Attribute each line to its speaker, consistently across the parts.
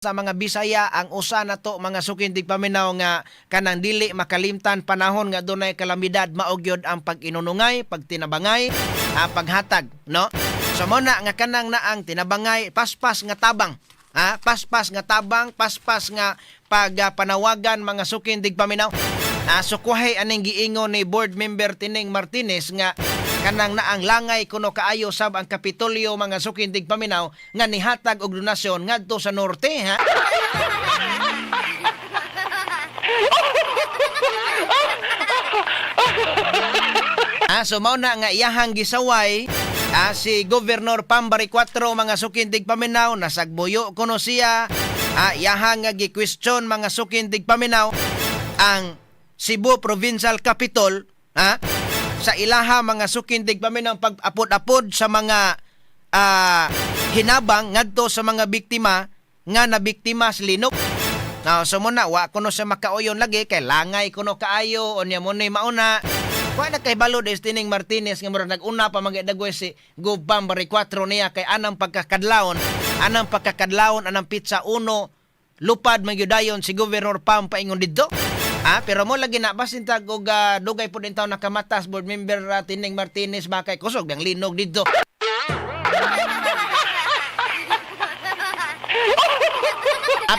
Speaker 1: sa mga Bisaya ang usa na to mga sukindig paminaw nga kanang dili makalimtan panahon nga dunay kalamidad maog gyud ang pag-inunungay, pagtinabangay, paghatag, no? So mo na nga kanang naang tinabangay paspas nga tabang. Paspas nga tabang, paspas nga panawagan mga sukindig paminaw. Sukuhay aning giingon ni board member Tining Martinez nga kanang naang langay kuno kaayo sab ang Kapitolyo mga sukindig paminaw nga nihatag og donasyon ngadto sa norte, ha? So mao na nga iyahang gisaway si Governor Pambari 4 mga sukindig paminaw nasagbuyo kuno siya iyahang nga gi-question mga sukindig paminaw ang Cebu Provincial Capital sa ilaha mga sukindig paminaw pag-apod-apod sa mga hinabang ngadto sa mga biktima nga nabiktima sa linok. So muna wa kuno sa makauyon lagi kay langay kuno kaayo onya mo ni mauna. Wa na kay balod is Tining Martinez nga murag nag-una pa magdagway si Gov Pambari 4 niya kay anang pagkakadlawon, anang pizza uno lupad magyudayon si Governor Pam paingon didto. Pero mo lagi na basintag og dugay pud intaw nakamatas board member Tining Martinez bakay kusog ang linog didto.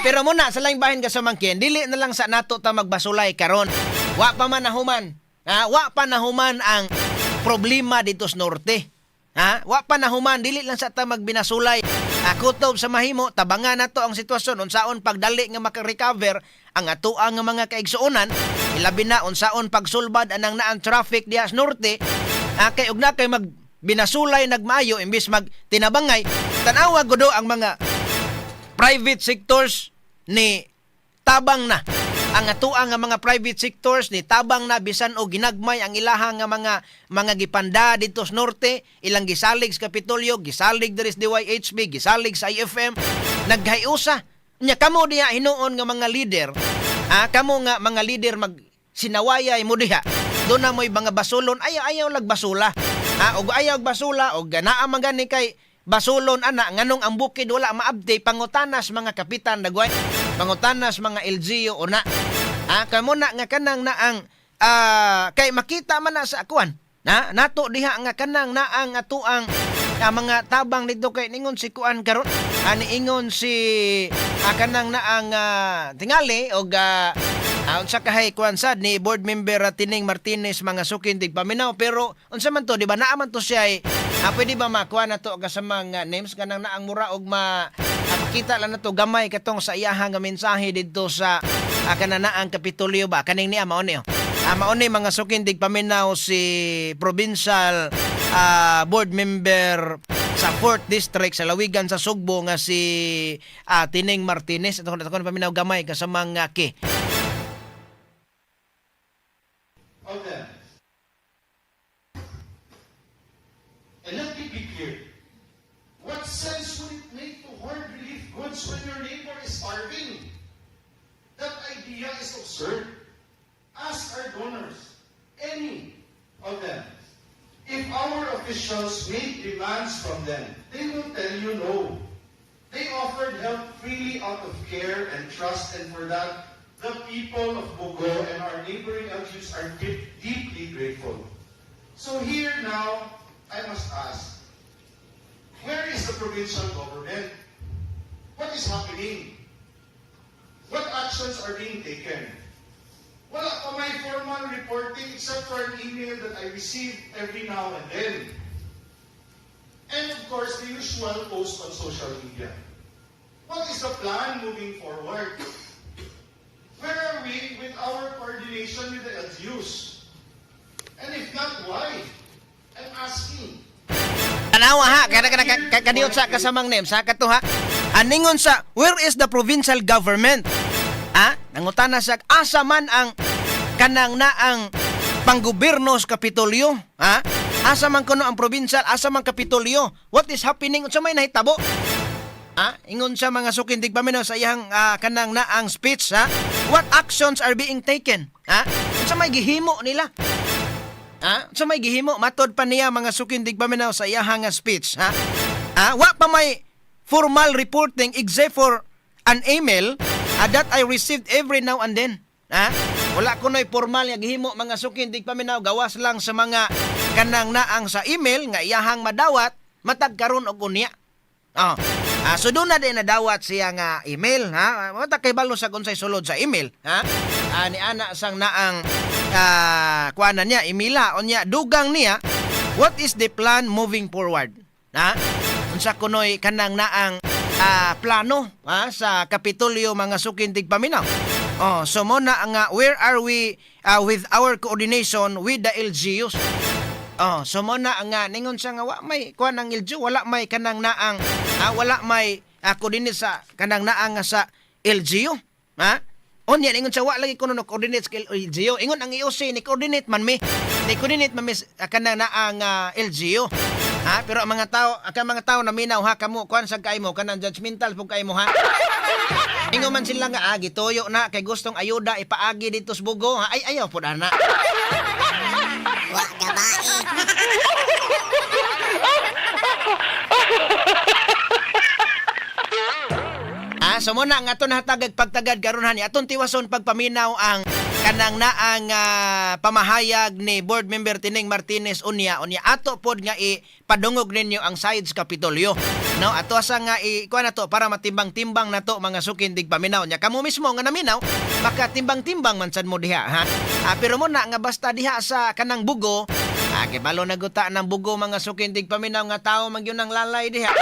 Speaker 1: Pero muna sa laing bahin ka sa mangkin, dili na lang sa nato ta magbasulay karon. Wa pa man nahuman. Wa pa nahuman ang problema dito sa norte. Wa pa nahuman, dili lang sa ta magbinasulay. Kutob sa mahimo, tabangan nato ang sitwasyon unsaon pagdali nga makarecover ang atoa nga mga kaigsuonan, ilabi na unsaon pagsulbad anang naan traffic diha sa norte. Kay ug na kay magbinasulay nagmaayo imbis magtinabangay, tan-awa gudo ang mga private sectors ni tabang na. Ang atoa nga mga private sectors ni tabang na bisan o ginagmay ang ilaha nga mga gipanda dito sa norte, ilang gisalig sa Kapitolyo, gisalig diri sa DYHB, gisalig sa IFM, naghayusa. Nya kamo diha hinuon nga mga leader, kamo nga mga leader magsinawayay mo diha. Doon na mo'y mga basulon, ayaw lag basula. Og ayaw basula, og naa man gani kay basulon ana nganong ang bukid wala maabde pangutanas mga kapitan dagway, pangutanas mga LGU una. Kamo na nga kanang naang kay makita man na sa akuan. Nato diha nga kanang naang atuang mga tabang dito kay ningon si kuan karon. Niingon si kanang naang tingali og unsa kahay kuan sad ni board member Tining Martinez mga sukindig paminaw pero unsa man to di ba naa man to siya pwede ba makuha na to sa mga names kanang naang mura og makita lang na to gamay katong sa iyahang mensahe dito sa kananaang Kapitolyo ba kaning niya mao ni mao ni mga sukindig paminaw si provincial board member sa 4th District sa Lawigan sa Sugbo nga si Tining Martinez. Ito ko paminaw gamay ka sa mga
Speaker 2: Okay. And let me be clear. What sense would it make to hoard relief goods when your neighbor is starving? That idea is absurd. Ask our donors, any of them. If our officials make demands from them, they will tell you no. They offered help freely out of care and trust, and for that, the people of Bogo and our neighboring LGUs are deeply grateful. So here now, I must ask, where is the provincial government? What is happening? What actions are being taken? Wala pa may formal reporting except for an email that I receive every now and then. And of course, the usual post on social media. What is the plan moving forward? Where are we with our coordination with the LGUs? And if not, why? I'm asking.
Speaker 1: Tanawa kadiyot sa kasamang name sa kato aningon sa where is the provincial government? Nangutana sa asa man ang kanang naang panggobyerno sa Kapitolyo? Asa man kuno ang provincial, asa man Kapitolyo? What is happening? Unsa may nahitabo? Ingon sa mga sukindig paminaw sa iyang kanang naang speech, what actions are being taken? Unsa may gihimo nila? Unsa may gihimo matod pa niya mga sukindig paminaw sa iyang speech, wa pa may formal reporting except for an email that I received every now and then. Wala ko no'y formal nga gihimo mga sukin tigpaminaw, gawas lang sa mga kanang naang sa email nga iyahang madawat matag karon og unya. So doon na din nadawat siya nga email, Mata kay balo sa unsay sulod sa email, ni ana sang naang kuanan niya, emaila unya dugang niya, what is the plan moving forward? Unsa kunoy kanang naang plano sa Kapitolyo mga sukin tigpaminaw. So mo na nga, where are we with our coordination with the LGUs? So mo na nga ningon siya nga wa may kuan ang LGU, wala may kanang naang wala may coordinate sa kanang naang sa LGU. Onya ningon siya wa lagi kuno no coordinate sa LGU. Ingon ang IOC ni coordinate man mi. Ni coordinate man mi kanang naang LGU. Pero ang mga tao na minaw kamo kuan sa kay mo kanang judgmental pug kay mo Ingon man sila nga gitoyo na kay gustong ayuda ipaagi dito sa Bugo ay ayaw pud ana.
Speaker 3: Wa gabae.
Speaker 1: So mo na nga aton hatagag pagtagad karon ni aton tiwason pagpaminaw ang kanang naang pamahayag ni Board Member Tining Martinez unya ato pod nga ipadungog ninyo ang sides Kapitolyo. No, ato asa nga kuan nato para matimbang-timbang nato mga sukin tigpaminaw nya. Kamo mismo nga naminaw makatimbang-timbang man sad mo diha pero mo na nga basta diha sa kanang Bugo kay balo naguta ng Bugo mga sukin tigpaminaw nga tao man gyud nang lalay diha.